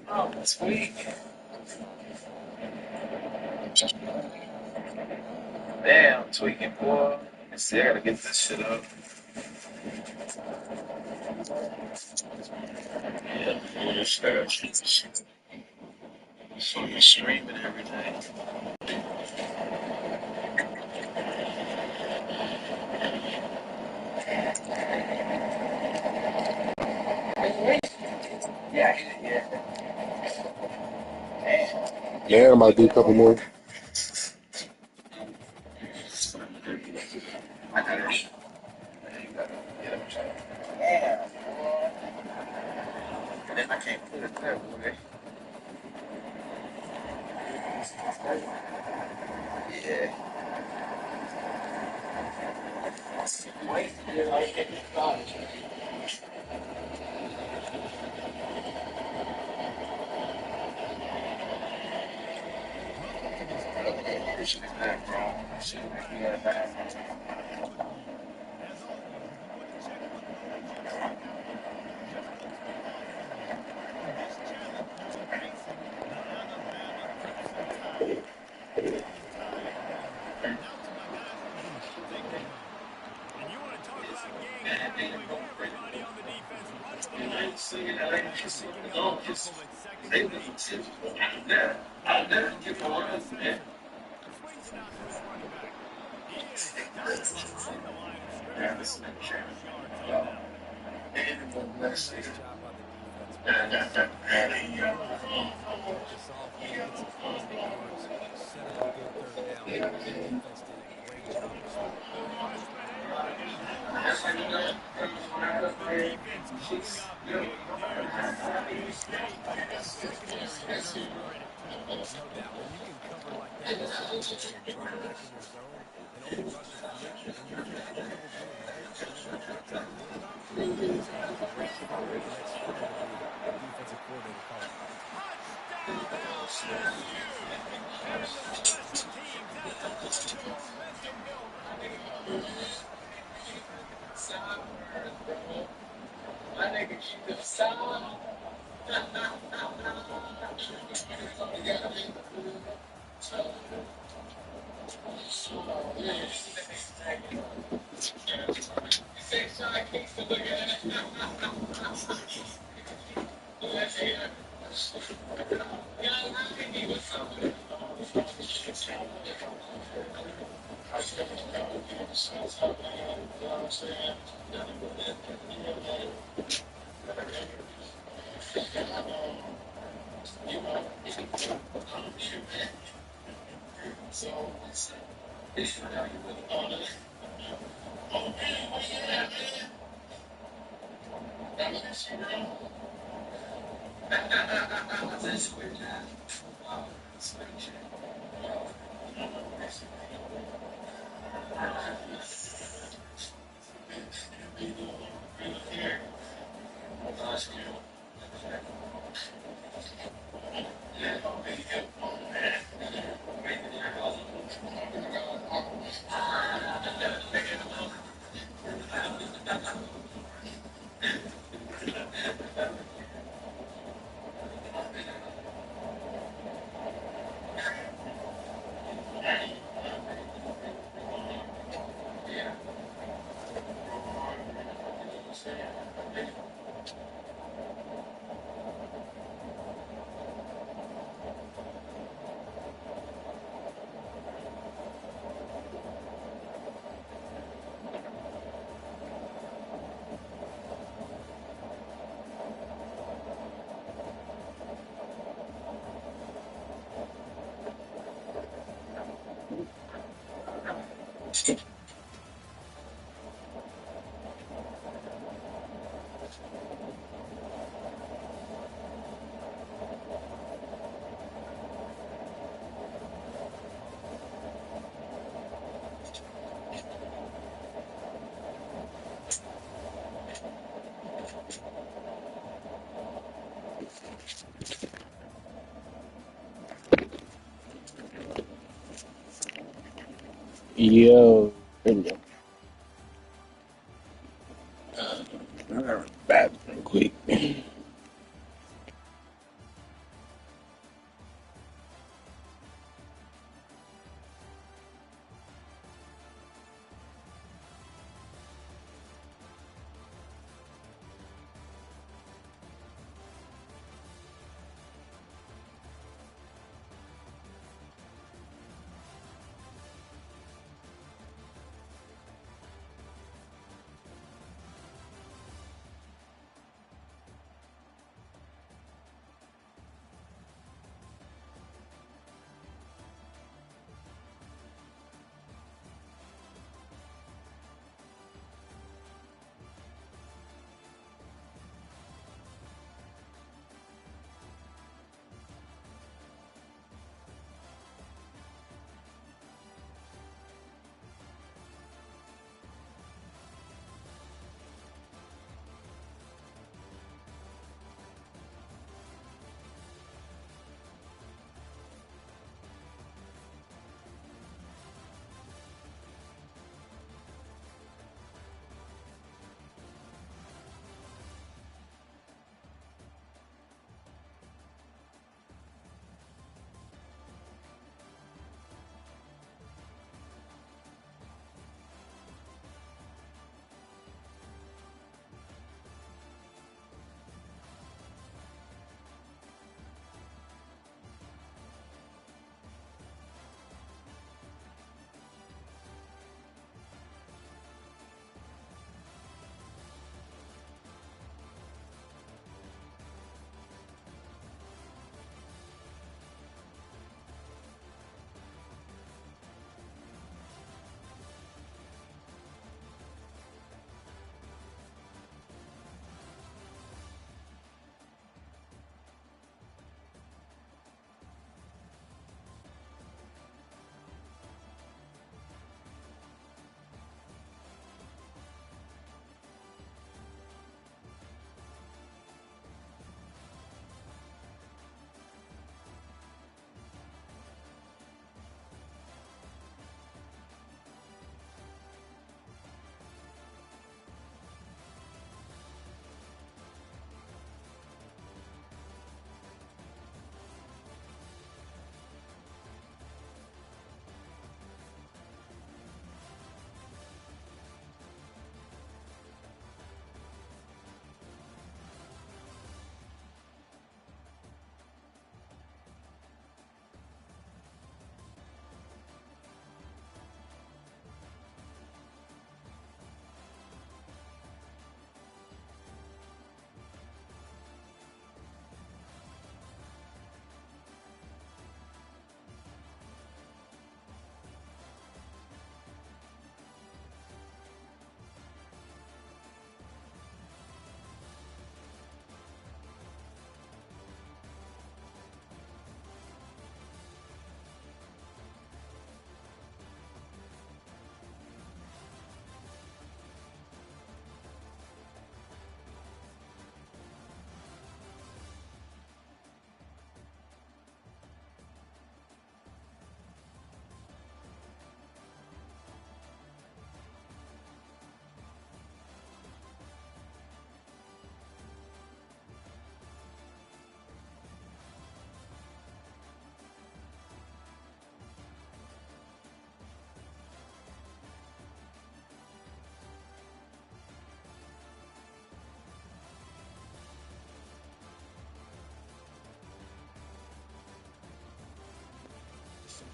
Oh, sweet. Damn, tweaking, boy. Let's see, I gotta get this shit up. Yeah, full stuff. So you streaming everything. Yeah, yeah. Yeah, I might do a couple more. I got it. You gotta get up. Yeah, boy. And then I can't put it that way. Yeah. Wait, you're like getting started. Shit is that, bro. Shit make me that. Yo, there we go. Bad thing. quick.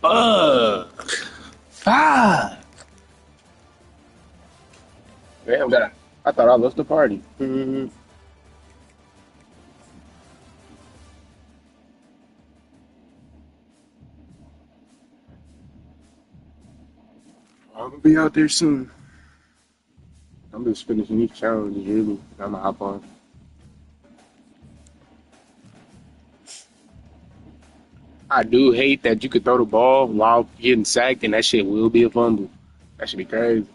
Fuck. Five. Damn, that. I thought I lost the party. I'm gonna be out there soon. I'm just finishing these challenges, really. I'm gonna hop on. I do hate that you could throw the ball while getting sacked, and that shit will be a fumble. That should be crazy.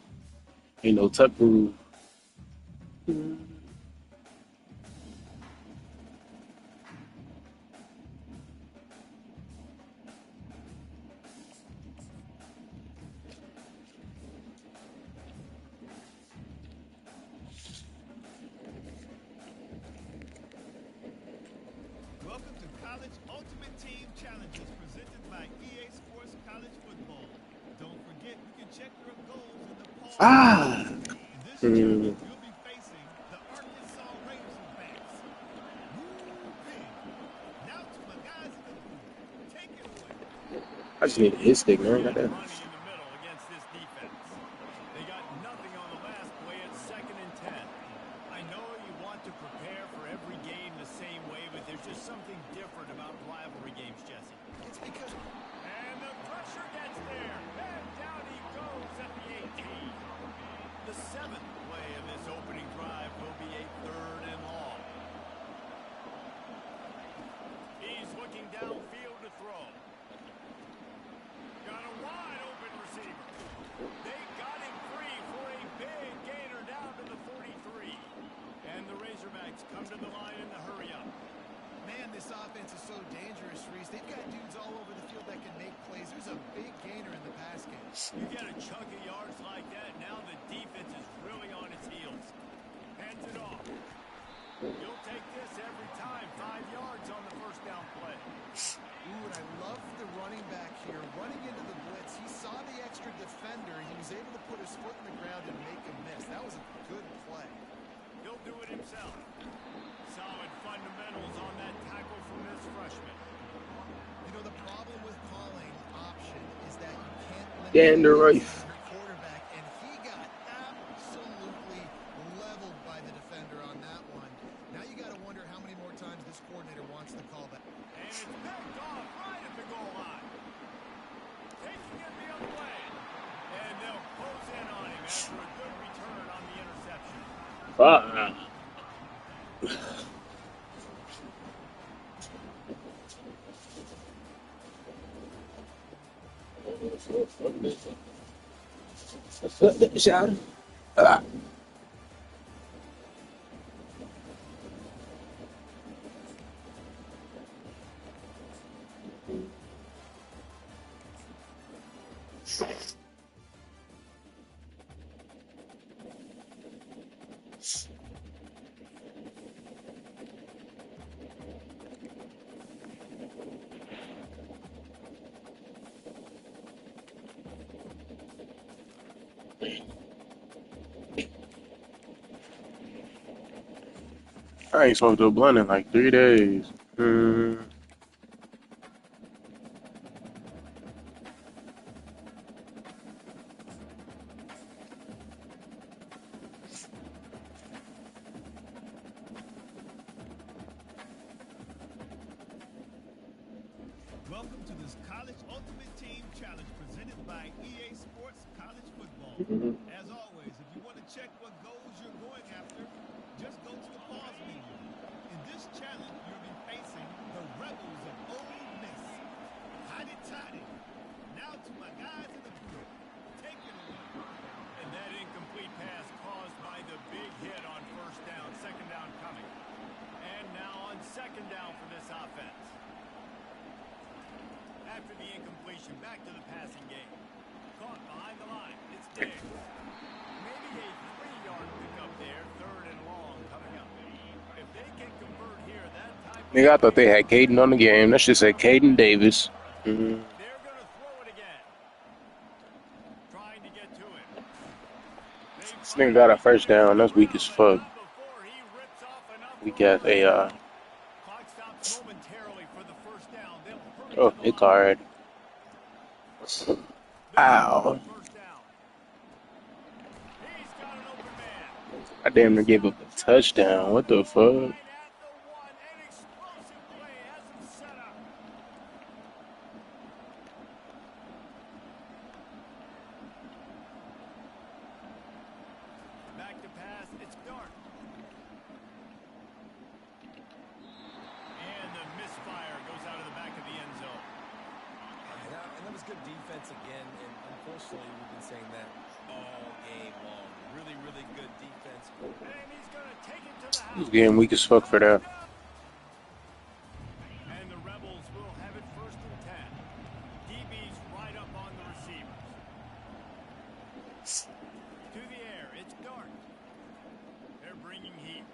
Ain't no tuck rule. College Ultimate Team Challenges presented by EA Sports College Football. Don't forget, you can check your goals in the pause menu. Ah. In this Mm. challenge, you'll be facing the Arkansas Razorbacks. Woo pig. Now to my guys in the booth. Take it away. I just need a hit stick, man. Again, Goddamn. running in the middle against this defense. They got nothing on the last play at 2nd and 10. I know you want to prepare for every game the same way, but there's just something different about rivalry games, Jesse. It's because... And the pressure gets there. And down he goes at the 18. The 7th play of this opening drive will be a 3rd and long. He's looking downfield to throw. Got a wide open receiver. They got him free for a big gainer down to the 43. And the Razorbacks come to the line in the hurry up. Man, this offense is so dangerous, Reese. They've got dudes all over the field that can make plays. There's a big gainer in the pass game. You get a chunk of yards like that, now the defense is really on its heels. Hands it off. You'll take this every time. 5 yards on the first down play. Ooh, and I love the running back here. Running into the blitz, he saw the extra defender. He was able to put his foot in the ground and make a miss. That was a good play. He'll do it himself. Solid fundamentals on that tackle from this freshman. You know, the problem with calling option is that you can't limit Dan the the Rife. quarterback, and he got absolutely leveled by the defender on that one. Now you got to wonder how many more times this coordinator wants to call that. And it's backed off right at the goal line. Taking it the other way. And they'll close in on him after a good return on the interception. Fuck. Fuck that shot. Ah. I ain't smoked a blunt in like 3 days. Welcome to this College Ultimate Team Challenge presented by EA Sports College Football. As always, if you want to check what goals you're going after, just go to the pause menu. In this challenge, you'll be facing the Rebels of Ole Miss. Hotty toddy. Now to my guys in the booth. Take it away. And that incomplete pass caused by the big hit on first down, 2nd down coming. And now on 2nd down for this offense. After the incompletion, back to the passing game. Caught behind the line. It's Diggs. Maybe a 3-yard pickup there, 3rd and long coming up. If they can convert here, that type of... Nigga, I thought they had Caden on the game. That shit said Caden Davis. They're going to throw it again. Trying to get to it. This nigga got a first down. That's weak as fuck. Weak ass AI. Clock stops momentarily for the first down. They'll hurry Oh, to the hit line. card. Ow. First down. He's got an open man. I damn near gave up a touchdown. What the fuck? Right at the 1. An explosive play has him set up. Back to pass. It's Dart. And the misfire goes out of the back of the end zone. And that was good defense again, and unfortunately we've been saying that all game long. Really, really good defense. And he's going to take it to the house. This game weak as fuck for that. And the Rebels will have it 1st and 10. DB's right up on the receivers. To the air, it's Dart. They're bringing heat.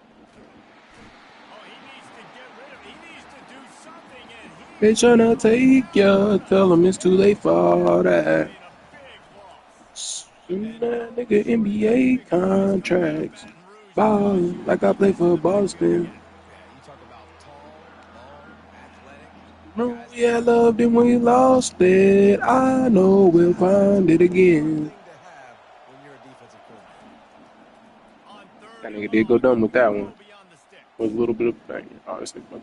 Oh, he needs to get rid of it. He needs to do something, and They tryna take ya, tell them it's too late for all that. Sustained a big loss. Soon And now that the nigga short NBA victory is coming to contracts. Baton Rouge to finish Ball like I things play up for in a big win Boston. again. Yeah, you talk about tall, long, athletic, No, guys that yeah, I can loved it when we lost it. I know we'll find it hard again. thing to have when you're a defensive coordinator. On third That and nigga did go long, dumb with that one. throw beyond the sticks. Was a little bit of bang. Oh, this nigga.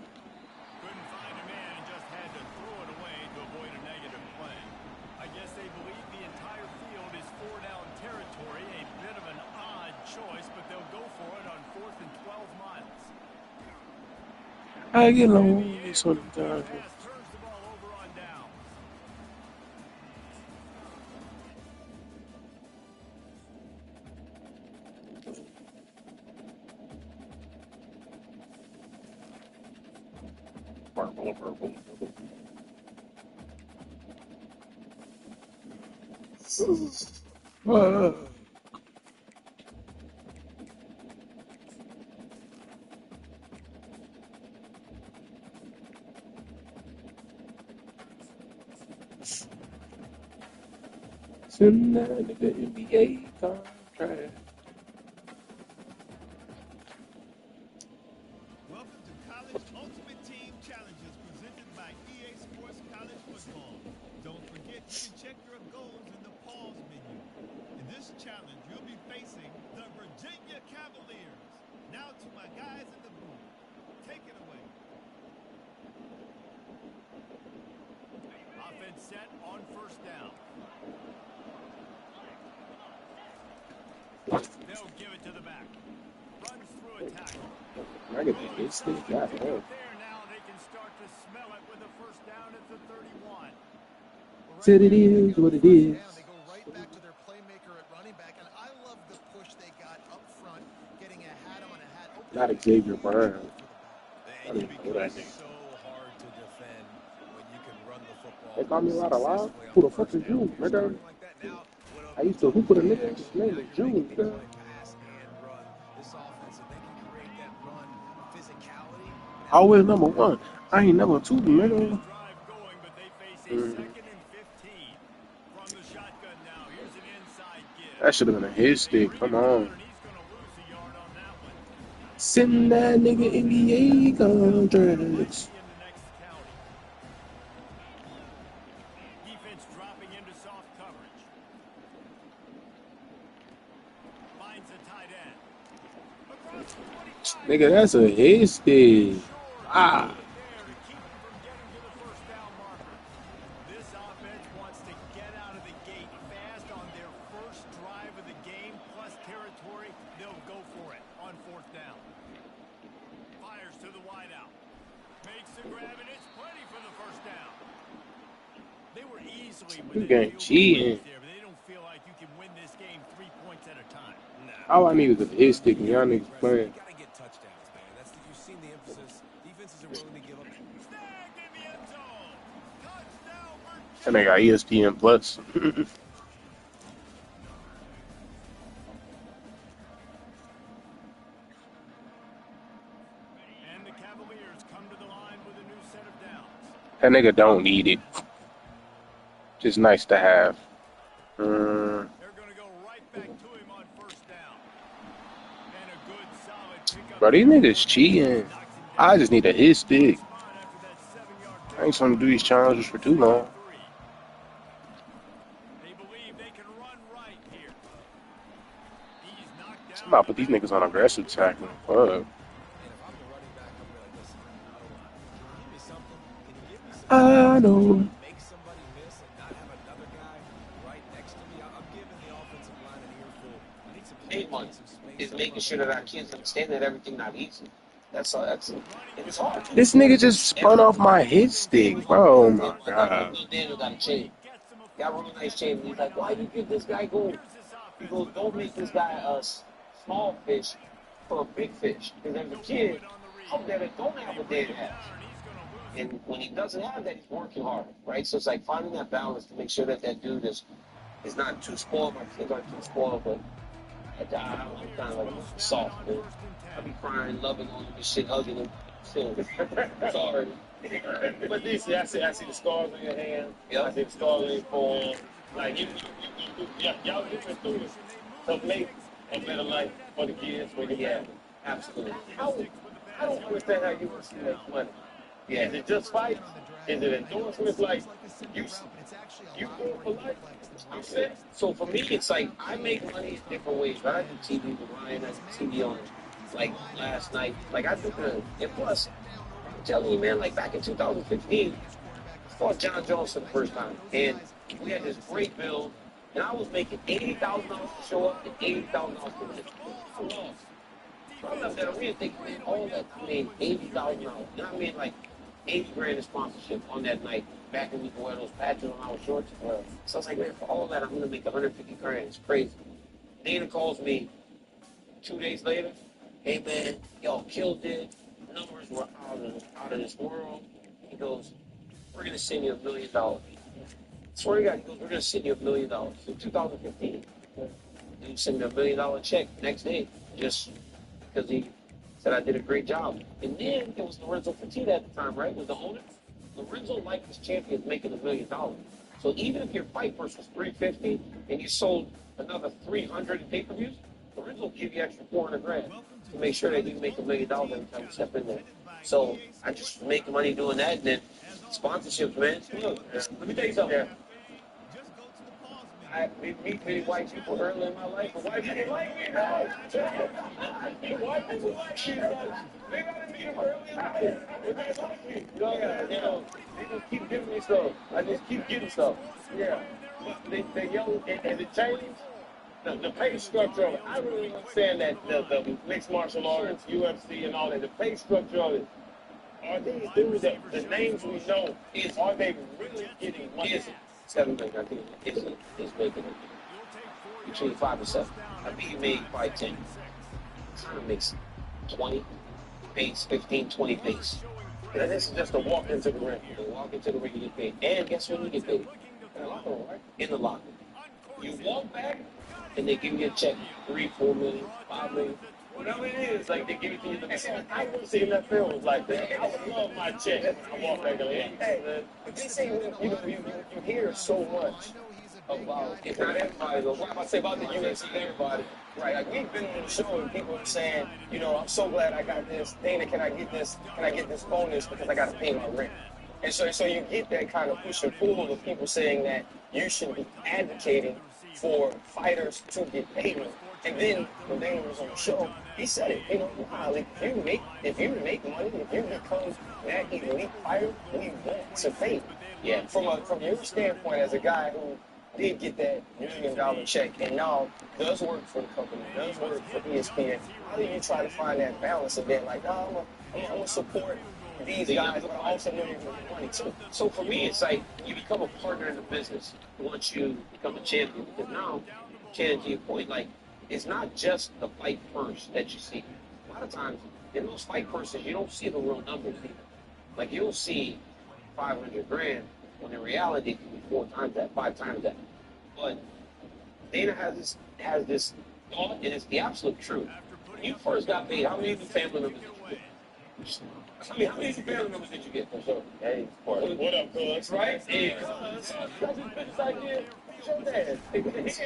Couldn't find a man and just had to throw it away to avoid a negative play. I guess they believe the entire field is four-down territory. A bit of an odd choice, but they'll go for it on 4th and 12 miles. I get And the lonely incomplete sometimes. pass turns the ball over on downs. Uh, Send that nigga NBA contract. Welcome to College Ultimate Team Challenges presented by EA Sports College Football. Don't forget you can check your goals in the pause menu. In this challenge, you'll be facing the Virginia Cavaliers. Now to my guys in the booth. Take it away. Offense set on first down. They'll give it to the back. Runs through a tackle. I get the hit stick. God Pick damn. up there now. They can start to smell it with a first down at the 31. Well, right Said it there, when they is get what the it first is. down, they go right back to their playmaker at running back, and I love the push they got up front, getting a hat on a hat, opening Not up a a Xavier huge Brown. hole for the ball. I And don't you even know become that nigga. so hard to defend when you can run the They football call me a lot of lies. successfully on Who the fuck first is down. you, When you're nigga? starting like that now, with a I used to double hoop with a play nigga. His action, name now is you're making June, me nigga. want to pass and run this offense. If they can create that run physicality, now Always you're number talking one. about I ain't never two, Get this nigga. drive going, but they face a Mm. 2nd and 15. From the shotgun now, here's an inside give. That should have been a hit They stick. bring Come him down, on. and he's going to lose a yard on that one. Send that nigga Moves it NBA inside. First down there might contracts. be in the next county. Defense dropping into soft coverage. Finds a tight end. Across the 25, Nigga, that's a hit stick. short. Ah. Enough there to keep him from getting to the first down marker. This offense wants to get out of the gate fast on their first drive of the game, plus territory. They'll go for it on 4th down. Fires to the wideout. Makes the grab, and it's plenty for the first down. They were easily This within game field goal cheating. range there, but they don't feel like you can win this game 3 points at a time. All I need is a hit You stick, and y'all gotta be niggas aggressive. You playing. gotta get touchdowns, man. You've seen the emphasis. Defenses are willing to give up. Snagged in the end zone. Touchdown, And they got Virginia. ESPN Plus. And the Cavaliers come to the line with a new set of downs. That nigga don't need it. Just nice to have. They're going to go right back to him on first down. And a good, solid pickup Bro, these there niggas for him. cheating. Knocks him I down just to need a the hit 31 stick. spot after that 7-yard I ain't pickup trying to on do these first down challenges and for too 2 long. on 3. They believe they can run right here. He's knocked down at Somebody the put these back niggas on 20 aggressive with the tackling. football. Fuck. And if I'm the running back, I'm gonna be like, listen, I don't know. Can you give me something? Can you give me some I space to try know. to make somebody miss and not have another guy right next to me? I'm giving the offensive line an earful. I need some Big holes one and some space is up making front. sure They're that doing our a kids great job. understand that everything not easy. That's all. That's Running and with it's the hard. power. This nigga just spun off my hit Moving stick, straight bro. towards Oh Every my day, first like god. down. Antonio Daniel got a But chain. he gets him a Got a first really at nice the chain. And he's like, 29. why you give this guy gold? Here's this He offense goes, with a don't make first this set of guy a downs. small fish for a big fish. Because as a He'll move kid, it on the I'm read. there that don't have They what bring dad him has. down, and he's going to lose it. And when he doesn't have that, he's working hard, right? So it's like finding that balance to make sure that that dude is not too spoiled. My kids aren't too spoiled, but I'm kind Cavaliers of like will snap it soft, on man. first and 10. I be crying, loving on him and shit, hugging him. So, sorry. But this, I see the scars on your hand. Yep. I see the scars on your forearm. Like y'all living through it to make a better life for the kids, for your family. Absolutely. I don't understand how you want to make money. Yeah. Is it just fights? Is it endorsements? Like you do it for life? I'm saying, so for me, it's like I make money in different ways. Right? I do TV with Ryan. I do TV on like last night. Like I do good. And plus, I'm telling you, man, like back in 2015, I fought John Jones for the first time, and we had this great build, and I was making $80,000 to show up and $80,000 to win. I lost. I left that arena thinking, man, all that I made $80,000. And I made like 80 grand in sponsorship on that night. Back when we could wear those patches on our shorts. So I was like, man, for all that, I'm gonna make 150 grand. It's crazy. Dana calls me 2 days later. Hey man, y'all killed it. Numbers were out of this world. He goes, we're gonna send you $1 million. Swear to God, he goes, we're gonna send you $1 million. In 2015, he sent me $1 million check next day, just because he said I did a great job. And then it was Lorenzo Fertitta at the time, right? Was the owner. Lorenzo liked his champions making $1 million. So even if your fight purse was $350 and you sold another 300 in pay-per-views, Lorenzo will give you extra 400 grand to make sure that you make $1 million every time you step in there. So I just make money doing that, and then sponsorships, man. Look, let me tell you something. I meet many white people early in my life, but white people like me now. White people like me. Maybe I didn't meet them early in life, but they like me. They just keep giving me stuff. I just keep getting stuff. Yeah. But the young, and the change, the pay structure of it, I really understand that the mixed martial arts, UFC and all that, the pay structure of it, are these dudes that the names we know, are they really getting money? 7 million, I think is making it between 5 and 7. I think he made probably 10. Kind of makes 20 base, 15, 20 base. And this is just a walk into the ring. You walk into the ring, you get paid. And guess when you get paid? In the locker room, right? In the locker. You walk back, and they give you a check, 3, 4 million, 5 million. Whatever it is, like they give it to you. I want to see that film like that. I would love my check. I walk back and hey, but they say you hear so much about, if not everybody, though. What I'm about to say about the UFC, everybody, right? Like we've been on the show and people are saying, I'm so glad I got this. Dana, can I get this? Can I get this bonus because I got to pay my rent? And so you get that kind of push and pull of people saying that you should be advocating for fighters to get paid more. And then when Dana was on the show, he said it. Like, if you make money, if you become that elite fighter, we want to pay you. Yeah. From your standpoint, as a guy who did get that $1 million check and now does work for the company, does work for ESPN, how do you try to find that balance of being like, no, I'm gonna support these guys, but I also know you're going to make money too. So for me, it's like you become a partner in the business once you become a champion. Because now, to your point, like, it's not just the fight purse that you see. A lot of times, in those fight purses, you don't see the real numbers either. Like, you'll see 500 grand, when in reality, it could be 4 times that, 5 times that. But Dana has this thought, and it's the absolute truth. When you first got paid, how many family members did you get? How many family members did you get? So, hey, what up, cuz? Right? Hey, cuz. That's his business idea. Show dad. That's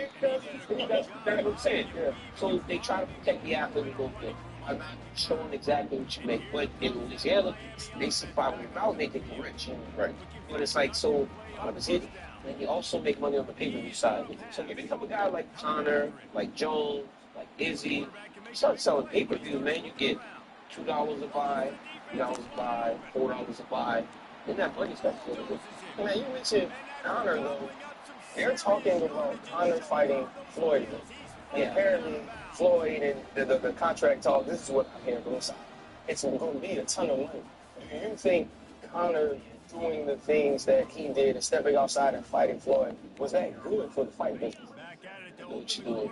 what I'm saying. Yeah. So they try to protect the athlete a little bit. I'm not showing exactly what you make, but in Louisiana, they see $500,000, they think you're rich. Right. But it's like, so a lot of us hit it, and you also make money on the pay-per-view side. So you become a guy like Connor, like Jones, like Izzy, you start selling pay-per-views, man, you get $2 a buy, $3 a buy, $4 a buy, and that money starts to go. Now, you mentioned Connor, though. They're talking about Connor fighting Floyd. And apparently, Floyd and the contract talk, this is what I'm hearing from inside. It's going to be a ton of money. Do you think Connor doing the things that he did and stepping outside and fighting Floyd, was that good for the fight business? I know what you're doing.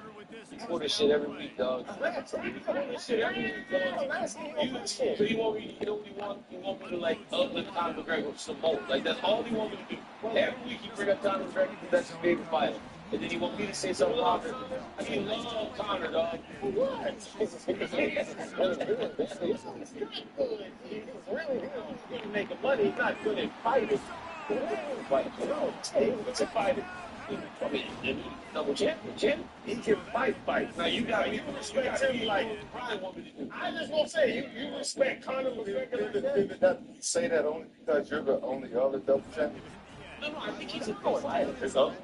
You pull this shit every week, dog. You pull this shit every week, dog. I'm asking you shit. So you want me, you know what you want? You want me to like uplift Conor McGregor with some more. Like that's all you want me to do. Every week you bring up Conor McGregor because that's his favorite fighter. And then he want me to say something about it. I mean, love Connor, dog. For what? He's really good. He's really good. He's really good. He's good at making money. He's not good at fighting. Like, you know, he's a fighter. I mean, double champion. He can fight. Now, you got to respect him like Brian want me to do. I just want to say, you respect Connor Did that say that only because you're the only other double champion? No, I think he's a good fighter. It's up.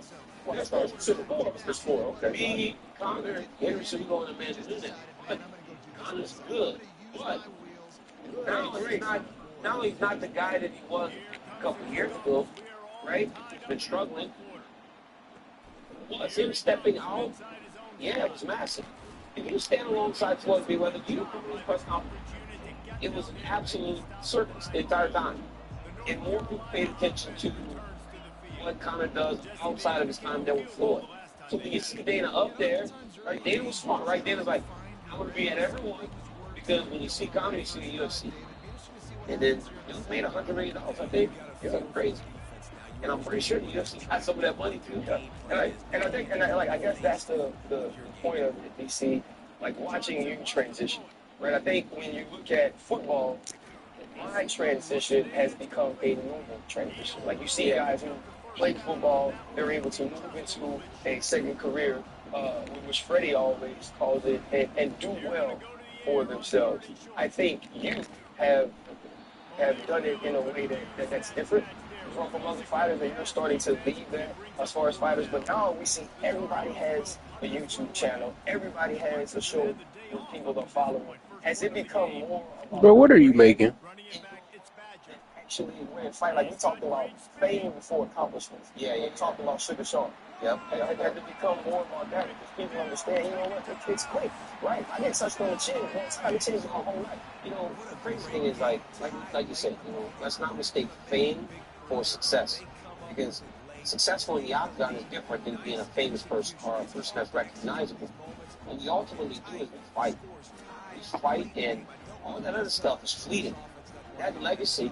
That's not Super Bowl. It's 4, okay. Me, Connor, Henderson going to Amanda Nunes. But Connor's good. But now he's not the guy that he was a couple of years ago, right? He's been struggling. Was him stepping out? Yeah, it was massive. If you stand alongside Floyd Mayweather, you don't really press out. It was an absolute circus the entire time. And more people paid attention to what Connor does outside of his time there with Floyd. So when you see Dana up there, right? Dana was smart, right? Dana's like, I'm going to be at everyone because when you see Connor, you see the UFC. And then he made $100 million, I think. It's like crazy. And I'm pretty sure the UFC got some of that money too. I guess that's the point of it, DC. Like watching you transition, right? I think when you look at football, my transition has become a normal transition. Like you see guys who play football, they're able to move into a second career, which Freddie always calls it, and do well for themselves. I think you have done it in a way that's different from other fighters, and you're starting to lead that as far as fighters. But now we see everybody has a YouTube channel, everybody has a show where people are following. Has it become more about Bro, what are you making? actually win fight? Like we talked about fame before accomplishments. We talked about Sugar Sean. Yep. Has it become more about that? Because people understand, you know what, the kid's quick, right? I get touched on the chin one time, it changed my whole life. You know, the crazy thing is like you said, you know, let's not mistake fame for success. Because successful in the octagon is different than being a famous person or a person that's recognizable. What we ultimately do is we fight. We fight, and all that other stuff is fleeting. That legacy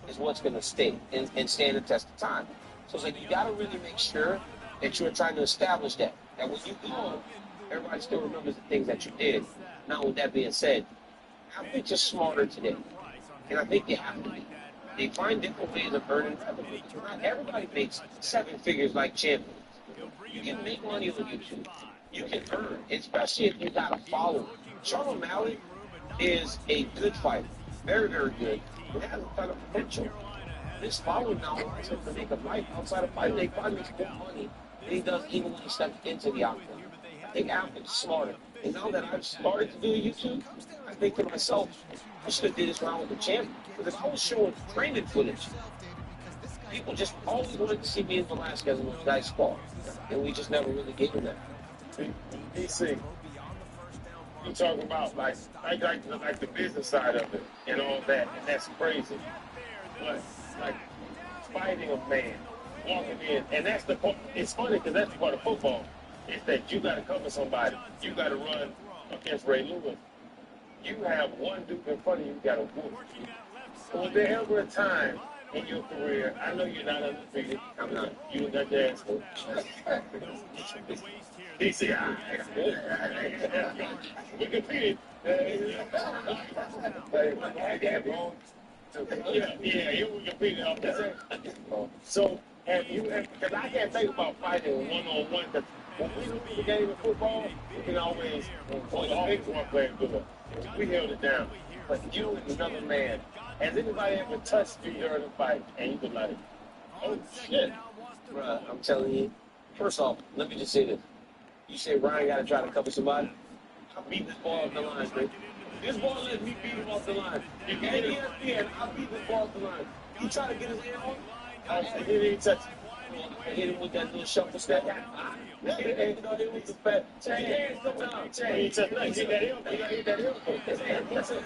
is what's going to stay and stand the test of time. So it's like you got to really make sure that you're trying to establish that. That when you go, everybody still remembers the things that you did. Now, with that being said, athletes are smarter today. And I think they have to be. They find different ways of earning revenue. Not everybody makes 7 figures like champions. You can make money on YouTube. You can earn, especially if you got a following. Sean O'Malley is a good fighter. Very, very good. But has a ton of potential. This following now allows him to make a life outside of fighting. They probably makes more money than he does even when he steps into the octagon. I think athletes are smarter. And now that I've started to do YouTube, I think to myself, I should have did this round with the champion. Because I was showing training footage. People just always wanted to see me in Velasquez and those guys spar. And we just never really gave them that. DC, you talking about like the business side of it and all that, and that's crazy. But like fighting a man, walking in, and that's the part. It's funny because that's the part of football. Is that you got to cover somebody. You got to run against Ray Lewis. You have one dude in front of you got to whoop. Was there ever a time in your career? I know you're not undefeated. I'm not. You got your ass whooped. DC, we competed. Yeah, you competed off the So, have you? Because I can't think about fighting one-on-one. Because when we lose the game of football, we can always point the big one player good. We held it down. But you and another man, has anybody ever touched you during a fight and you been like, oh shit? Bruh, I'm telling you. First off, let me just say this. You say Ryan got to try to cover somebody. I'll beat this ball off the line, man. This ball let me beat him off the line. You get it? ESPN, I'll beat this ball off the line. He try to get his hand on. I didn't touch him. I hit him with that little shuffle step. It was a fat. Change hands sometimes. Change. You hit that elbow. You got to hit that elbow. His hand. That's it.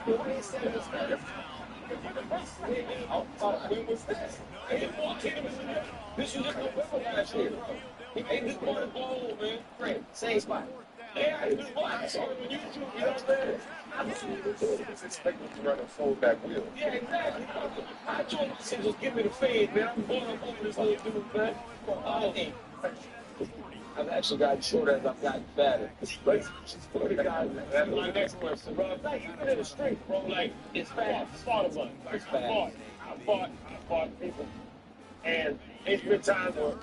The way he said it was better. This was just November last year. He made this boy the ball, man. Great. Same spot. Yeah, he was black. So when you shoot, you know what I'm saying? I was expecting to run a fullback wheel. Yeah, exactly. I told him, just give me the fade, man. I'm going up over this little dude, man. I've actually gotten shorter as I've gotten fatter. Like, That's my next question, bro. Like, even in the street, bro, like, it's fast. fought a bunch. It's I fast. fought people. And it's been times where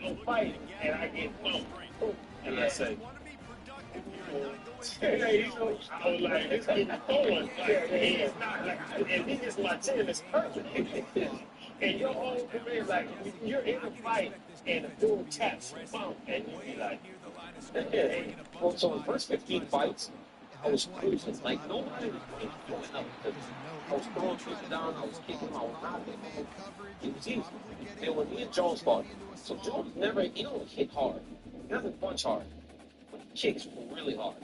I'm fighting and I get thumped. And I say, hey, you know, I was like, this kid is throwing. Like, he's not, like, and he gets my chin is perfect. And your whole career, like, when you're in a fight and the dude taps your bump, and you be like, Hey, well, so the first 15 fights, I was cruising. Like, nobody was going up. I was throwing people down, I was kicking them, I was knocking them. It was easy. And when me and Jones fought, so Jones never, he don't hit hard. He doesn't punch hard. But he kicks really hard.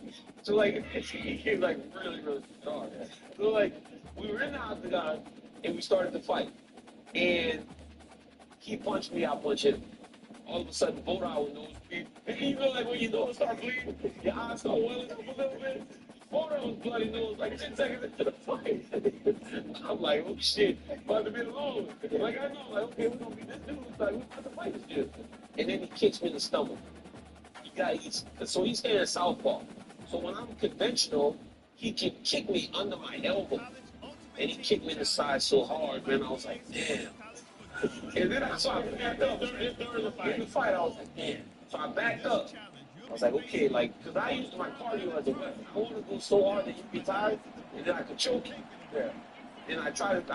So, like, he kicked, like, really, really hard. So, like, we were in the octagon, and we started to fight. And he punched me, I punched him. All of a sudden, both our nose bleed. And you know, like when your nose start bleeding, your eyes start welling up a little bit. Both of us bloody nose, like 10 seconds into the fight. I'm like, oh shit, about to be alone. Like I know, like okay, we're gonna be this dude. Like we're about to fight this dude. And then he kicks me in the stomach. So he's standing southpaw. So when I'm conventional, he can kick me under my elbow. And he kicked me in the side so hard, man. I was like, damn. And then I backed up in the fight. I was like, damn. So I backed up. I was like, okay, like, because I used my cardio as a weapon. I want to go so hard that you be tired, and then I could choke you. Yeah. Then I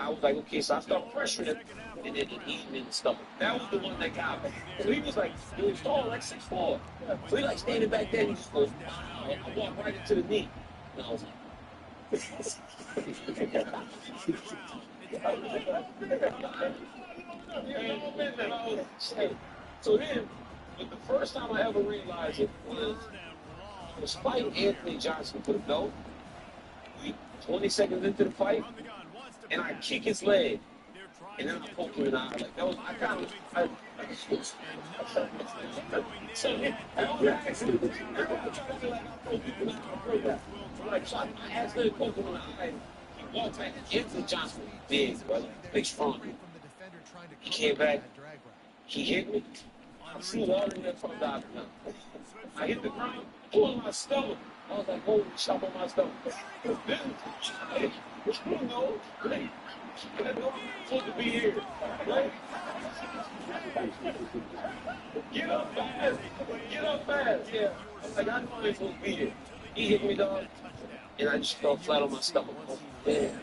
was like, okay, so I started pressuring him, and then he hit me in the stomach. That was the one that got me. So he was like, he was tall, like 6'4". So he like standing back there, and he just goes, wow. I walked right into the knee. And I was like, so then, the first time I ever realized it was I was fighting Anthony Johnson for the belt. 20 seconds into the fight, and I kick his leg, and then I poke him in the eye. Like that was, I kind of, so I was accident. Everyone tried to be like, I poke him in the eye. I broke that. Like, so I accidentally poked him in the eye. He walked back. Anthony Johnson, big, brother, big, strong. He came back. He hit me. I flew all the way from the octagon. I hit the ground, pulled my stomach. I was like, holy shit, on my stomach. This is, you know, like, I know I'm supposed to be here, right? Get up fast, yeah. I'm like, I know I'm supposed to be here. He hit me, dog, and I just fell flat on my stomach. Oh, damn.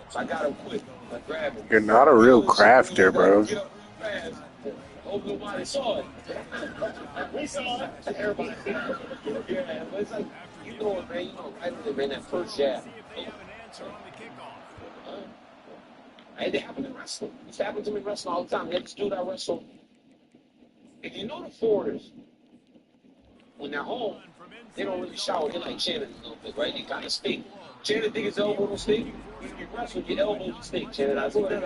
So I got him quick. I grabbed him. You're not a real crafter, bro. Get up fast. Hope nobody saw it. We saw it. Everybody. Yeah, but it's like, you know it, man. You know, right there, man, that first jab. And it happened in wrestling. It used to happen to me in wrestling all the time. They just do that wrestle. And you know the foreigners, when they're home, they don't really shower. They're like Shannon a little bit, right? They kind of stink. Shannon think his elbow don't stink. You wrestle, your elbow will stink, Shannon. I told you,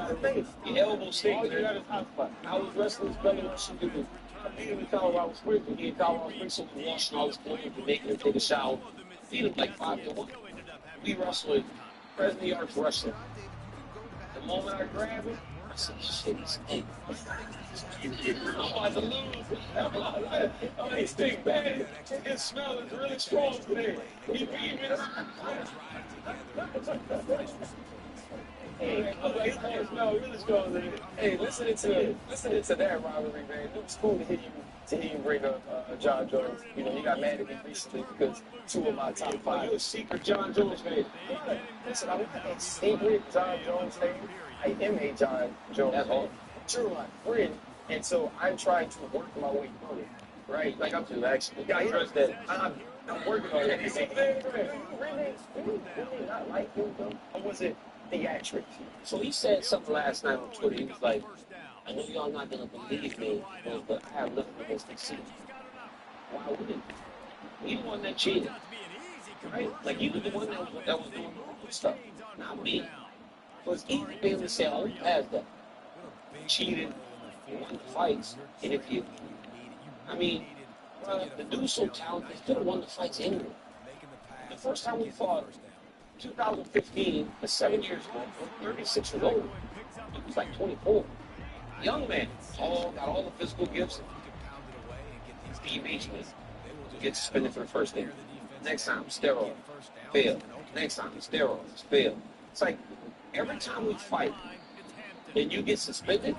your elbow stink. All you got is hot spot. I was wrestling this brother wrestling dude. I beat him in Colorado Springs. We in Colorado Springs, so we washing all his clothes and making him take a shower. Beat him like 5-1. We wrestling, President New York's wrestling. The moment I grab him, I said, shit, he stink. I'm about to lose. Oh, he stink bad. His smell is really strong today. He beat me. Hey, listening to that rivalry, man, it was cool to hear you bring up John Jones. You know, he got mad at me recently because 2 of my top 5. You're a secret John Jones fan. Listen, I'm not a secret John Jones fan. I am a John Jones fan. You're my friend, and so I'm trying to work my way through it, right? Like I'm just actually. Yeah, he does that. I'm working on it. Really not like him though? Or was it theatrics? So he said something last night on Twitter. He was like, I know y'all not going to believe me, but I have nothing against the season. Why wouldn't he? He the one that cheated, right? Like, he was the one that was doing all the stuff, not me. So it's easy to be able to say, oh, he passed that. Cheated, won the fights, interviewed. I mean, the dude's so talented, he could have won the fights anyway. The first time we fought, 2015, 7 years ago, 36 years old. He was like 24. Young man, tall, got all the physical gifts. Steve Beachman gets suspended for the first game. Next time, steroids, fail. Next time, steroids, fail. It's like every time we fight and you get suspended,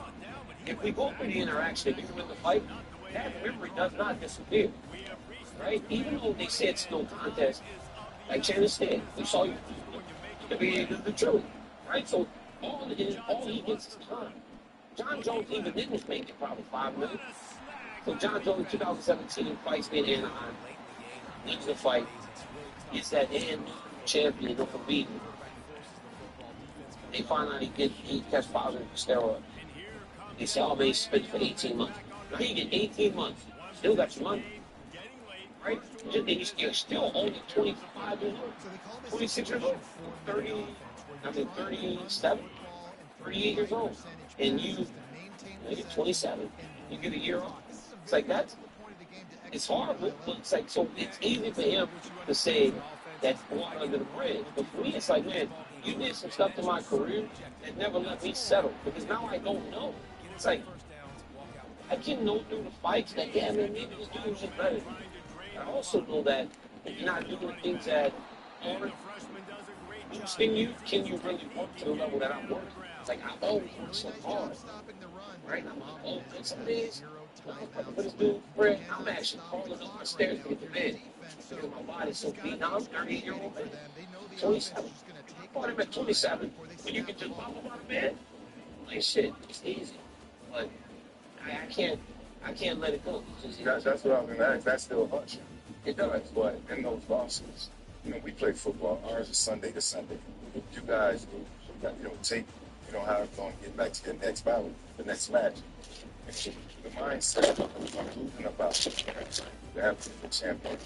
if we go through the interaction, if you win the fight, that memory does not disappear, right? Even though they said it's no contest, like Chandler said, we saw you the beginning of the trilogy, right? So all he gets is time. John Jones, even then, was making probably $5 million. So John Jones, in 2017, fights me in Anaheim, wins the fight, gets that champion, from beating. They find out he tests positive for steroids. They say, oh, man, he's suspended for 18 months. Now he get 18 months. Still got your money. Right? And he's still only 25 years old. 26 years old. 37, 38 years old. And you're 27. You get a year off. It's like it's horrible, but it's like, so it's easy for him to say that's water under the bridge. But for me, it's like, man, you did some stuff to my career that never let me settle, because now I don't know. It's like, I can know through the fights that, yeah, man, maybe this dude was just better. I also know that if you're not doing things that are boosting you, can you really work to the level that I'm working? It's like, I always work so hard, right? I'm like, oh, and some days, for this dude, Fred, I'm actually crawling up my stairs to get to bed because my body's so beat. Now I'm 38-year-old man, 27. I fought him at 27. When you can just pop up out of bed, like, shit, it's easy. But I can't let it go. That's what I was going to ask. That still haunts you. It does, but in those losses, we play football. Ours is Sunday to Sunday. You guys, take, how it's going to get back to your next battle, the next match. The mindset of losing about you have to be the champion.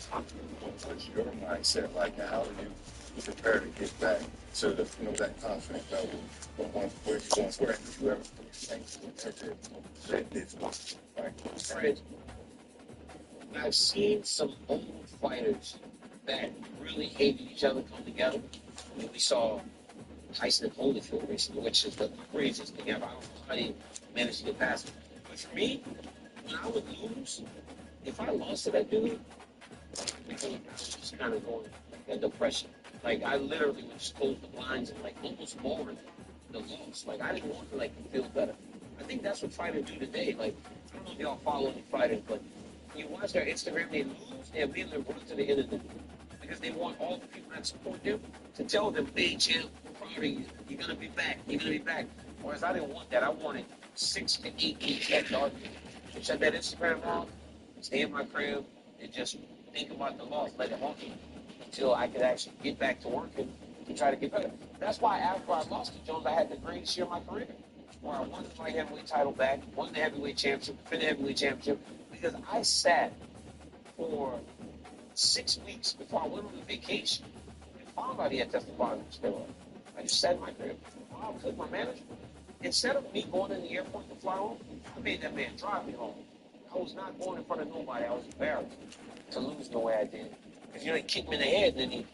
What's your mindset like, and how do you prepare to get back to the, that confident level where you once were? If you ever think that this was Fred, I've seen some old fighters that really hated each other come together. We saw Tyson and Holyfield recently, which is the craziest thing ever. I don't know how they managed to get past it. But for me, when I would lose, if I lost to that dude, I was just kind of going like that depression. Like, I literally would just close the blinds and like almost mourn the loss. Like, I didn't want to feel better. I think that's what fighters do today. Like, I don't know if y'all follow any fighters, but when you watch their Instagram, they lose, they immediately run to the internet because they want all the people that support them to tell them, hey, champ, we're proud of you. You're going to be back. You're going to be back. Whereas I didn't want that. I wanted 6 to 8 weeks that darkness. So shut that Instagram off, stay in my crib, and just think about the loss, let it haunt me until I could actually get back to working to try to get better. That's why after I lost to Jones, I had the greatest year of my career, where I won the light heavyweight title back, won the heavyweight championship, defended the heavyweight championship, because I sat for 6 weeks before I went on a vacation and found out he had tested positive for steroids. I just sat in my crib. Wow, because my manager, instead of me going in the airport to fly home, I made that man drive me home. I was not going in front of nobody. I was embarrassed to lose the way I did. Because, he kicked me in the head, and then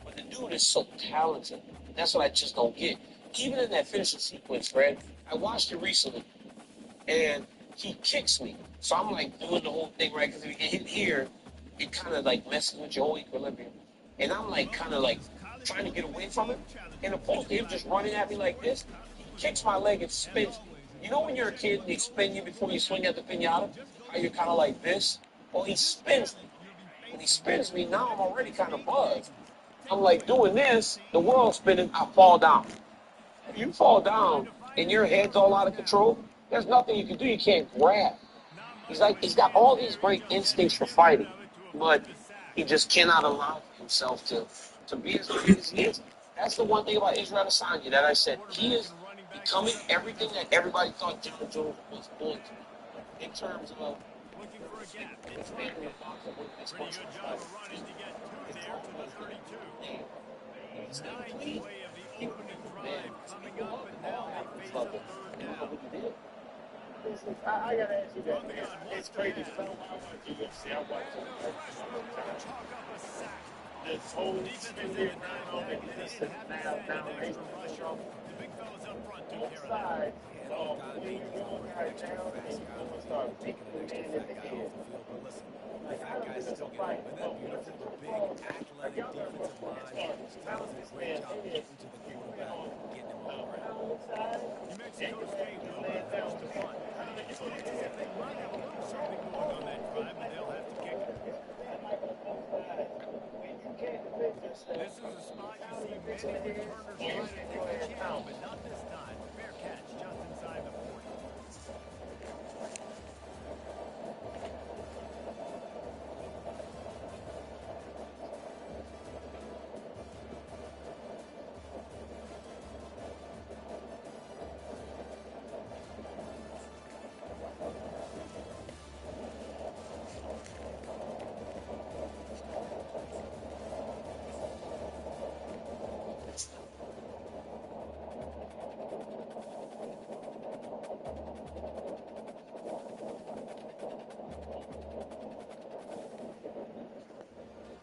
but the dude is so talented. That's what I just don't get. Even in that finishing sequence, Fred, I watched it recently, and he kicks me. So I'm doing the whole thing, right? Because if you get hit here, it kind of messes with your whole equilibrium. And I'm kind of trying to get away from it. And opposed to him just running at me like this, he kicks my leg and spins me. You know when you're a kid and they spin you before you swing at the pinata? How you're kind of like this? Well, he spins me. When he spins me, now I'm already kind of buzzed. I'm doing this, the world's spinning, I fall down. If you fall down and your head's all out of control, there's nothing you can do. You can't grab. He's got all these great instincts for fighting, but he just cannot allow himself to be as great as he is. That's the one thing about Israel Adesanya that I said. He is becoming everything that everybody thought John Jones was going to be in terms of expanding the box of what this much I gotta ask you that. It's crazy because I watch UFC. I watch this whole spinning around and this and now both sides And they've got to make these numbers work. Extra fast guys running around, taking an extra fat guy off the field. But listen, the fat guys still get home. Isn't that beautiful? The big, athletic defensive line still does a great job getting to the quarterback, getting him on the ground. New Mexico State will be forced to punt. Looks as if they might have a little something going on that drive, but they'll have to kick it. This is a spot you see many returners try to take a chance, but not this time. Fair catch just inside the 40.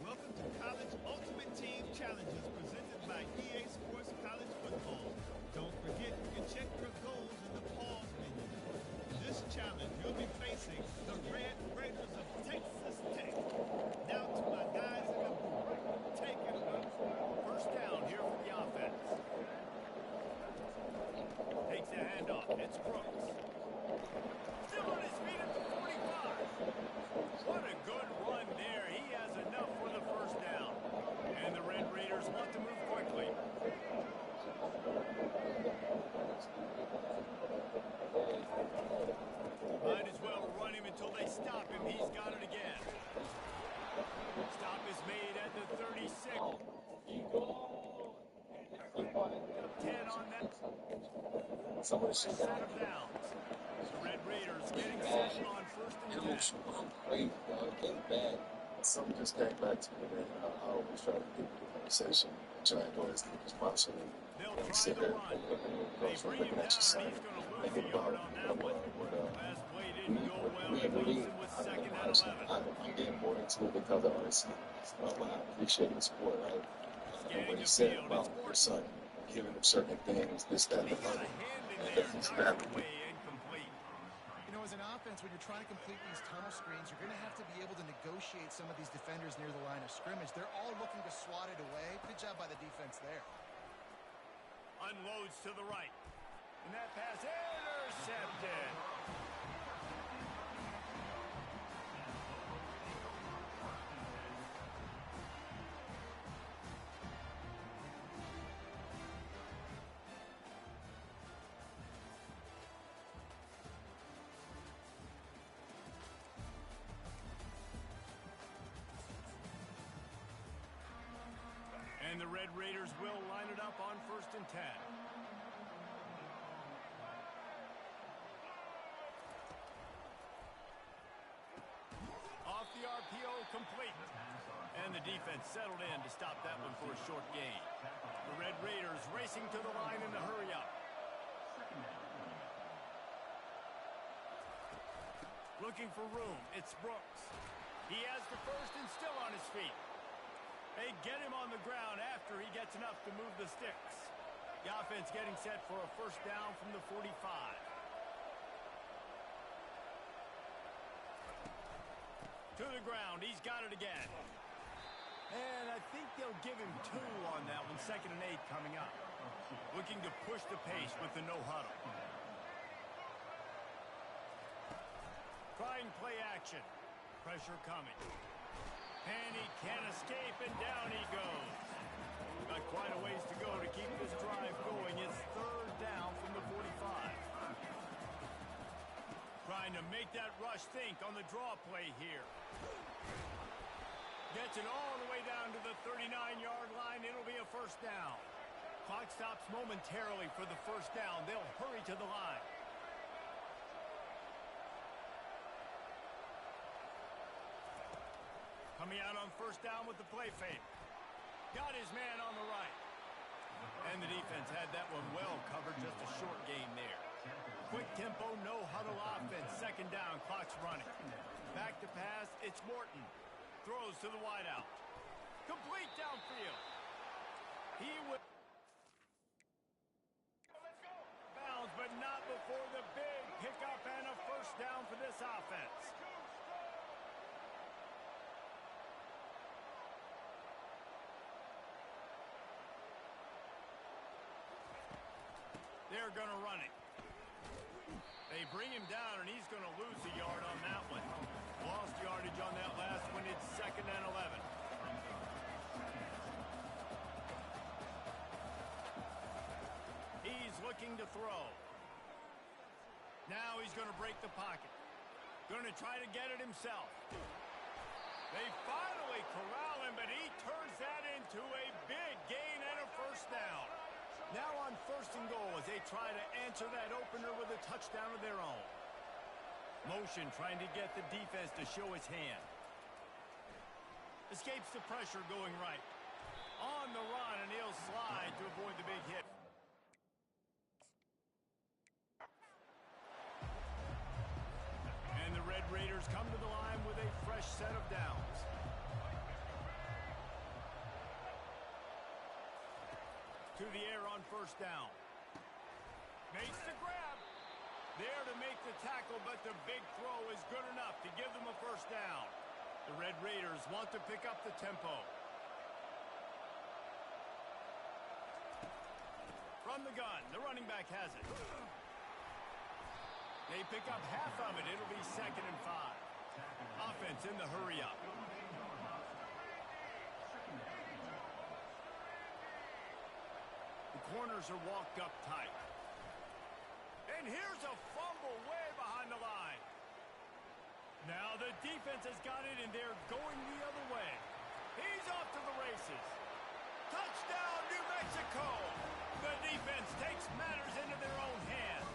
Welcome to College Ultimate Team Challenges presented by EA Sports College Football. Don't forget you can check your goals in the pause menu. This challenge you'll be facing the Red Raiders of Texas Tech. Now to my guys in the booth. Take it away. First down here for the offense. Takes the handoff. It's Brooks. Still on his feet at the 45. What a good run there. He has enough for the first down. And the Red Raiders want to move quickly. Might as well run him until they stop him. He's got it again. Stop is made at the 36. 10 on that. Set of downs. The Red Raiders getting set on first and 10. Great, getting back. Something just came back to me that I always try to get the conversation, try to go as deep as possible. They'll And try sit the there run. and They go bring looking him at down, your and son. he's going to lose a Thinking yard about on that one. Last play didn't go well. It leaves him with second and 11. I'm getting more into it because I understand. I appreciate the support, right? Scanning What the he said field, about it's your Morton. son, giving him certain things, this, that, and He the got other. a hand in And there, he's knocked not. it away, incomplete. You know, as an offense, when you're trying to complete these tunnel screens, you're going to have to be able to negotiate some of these defenders near the line of scrimmage. They're all looking to swat it away. Good job by the defense there. Unloads to the right. And that pass intercepted. And the Red Raiders will line it up on first and 10. Off the RPO, complete. And the defense settled in to stop that one for a short gain. The Red Raiders racing to the line in the hurry-up. Looking for room, it's Brooks. He has the first and still on his feet. They get him on the ground after he gets enough to move the sticks. The offense getting set for a first down from the 45. To the ground, he's got it again. And I think they'll give him 2 on that one, 2nd and 8 coming up. Looking to push the pace with the no huddle. Trying play action. Pressure coming. And he can't escape, and down he goes. Got quite a ways to go to keep this drive going. It's 3rd down from the 45. Trying to make that rush think on the draw play here. Gets it all the way down to the 39-yard line. It'll be a first down. Clock stops momentarily for the first down. They'll hurry to the line. Coming out on first down with the play fake. Got his man on the right. And the defense had that one well covered. Just a short gain there. Quick tempo, no huddle offense. 2nd down, clock's running. Back to pass, it's Morton. Throws to the wideout. Complete downfield. He will bounds, but not before first down for this offense. They're going to run it. They bring him down, and he's going to lose a yard on that one. Lost yardage on that last one. It's 2nd and 11. He's looking to throw. Now he's going to break the pocket. Going to try to get it himself. They finally corral him, but he turns that into a big gain and a first down. Now on 1st and goal as they try to answer that opener with a touchdown of their own. Motion trying to get the defense to show his hand. Escapes the pressure going right. On the run, and he'll slide to avoid the big hit. And the Red Raiders come to the line with a fresh set of downs. To the air on 1st down. Makes the grab. There to make the tackle, but the big throw is good enough to give them a first down. The Red Raiders want to pick up the tempo. From the gun, the running back has it. They pick up half of it. It'll be 2nd and 5. Offense in the hurry up. The corners are walked up tight. And here's a fumble way behind the line. Now the defense has got it, and they're going the other way. He's off to the races. Touchdown, New Mexico! The defense takes matters into their own hands.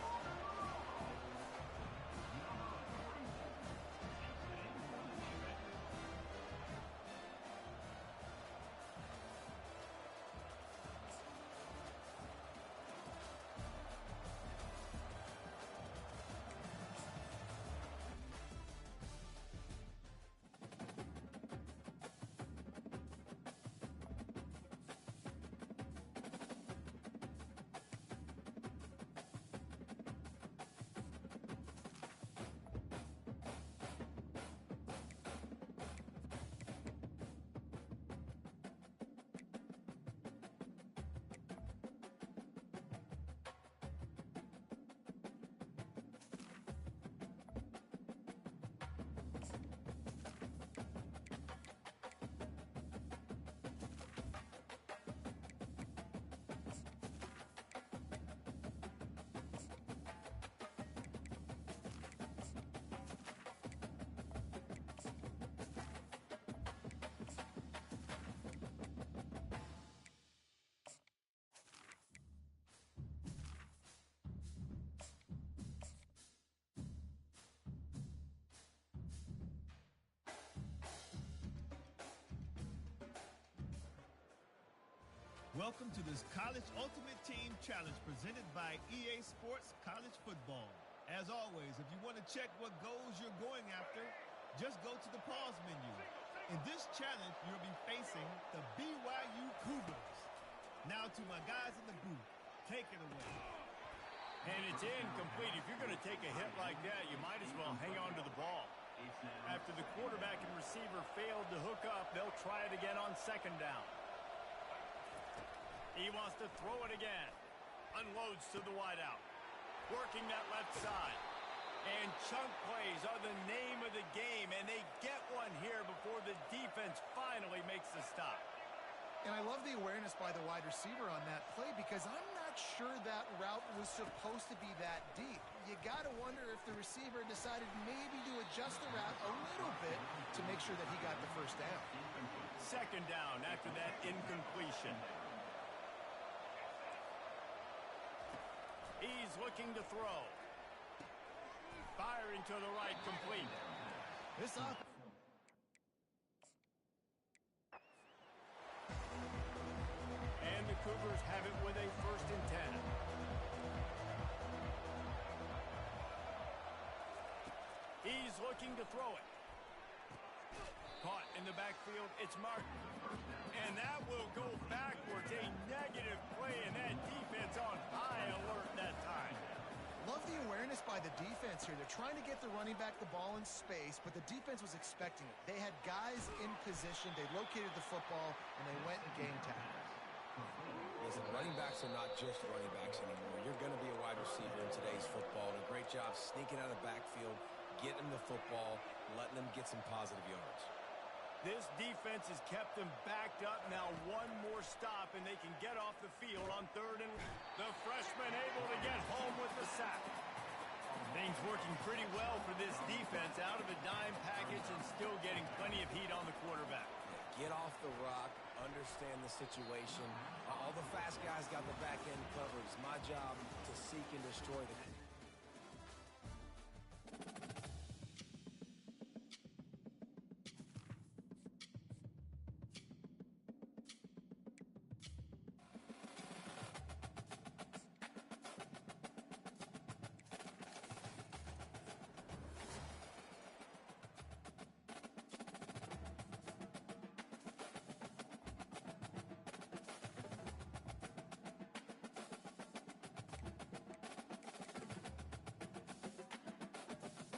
Welcome to this College Ultimate Team Challenge presented by EA Sports College Football. As always, if you want to check what goals you're going after, just go to the pause menu. In this challenge, you'll be facing the BYU Cougars. Now to my guys in the booth, take it away. And it's incomplete. If you're going to take a hit like that, you might as well hang on to the ball. After the quarterback and receiver failed to hook up, they'll try it again on 2nd down. He wants to throw it again. Unloads to the wideout. Working that left side. And chunk plays are the name of the game, and they get one here before the defense finally makes the stop. And I love the awareness by the wide receiver on that play because I'm not sure that route was supposed to be that deep. You got to wonder if the receiver decided maybe to adjust the route a little bit to make sure that he got the first down. 2nd down after that incompletion. He's looking to throw. Firing to the right, complete. This up. And the Cougars have it with a 1st and 10. He's looking to throw it. Caught in the backfield, it's Martin. And that will go backwards. A negative play, and that defense on high alert that time. Love the awareness by the defense here. They're trying to get the running back the ball in space, but the defense was expecting it. They had guys in position. They located the football, and they went and game tackled. Listen, running backs are not just running backs anymore. You're going to be a wide receiver in today's football. And a great job sneaking out of the backfield, getting them the football, letting them get some positive yards. This defense has kept them backed up. Now one more stop, and they can get off the field on 3rd and... The freshman able to get home with the sack. Things working pretty well for this defense. Out of a dime package and still getting plenty of heat on the quarterback. Get off the rock, understand the situation. All the fast guys got the back end covered. It's my job to seek and destroy the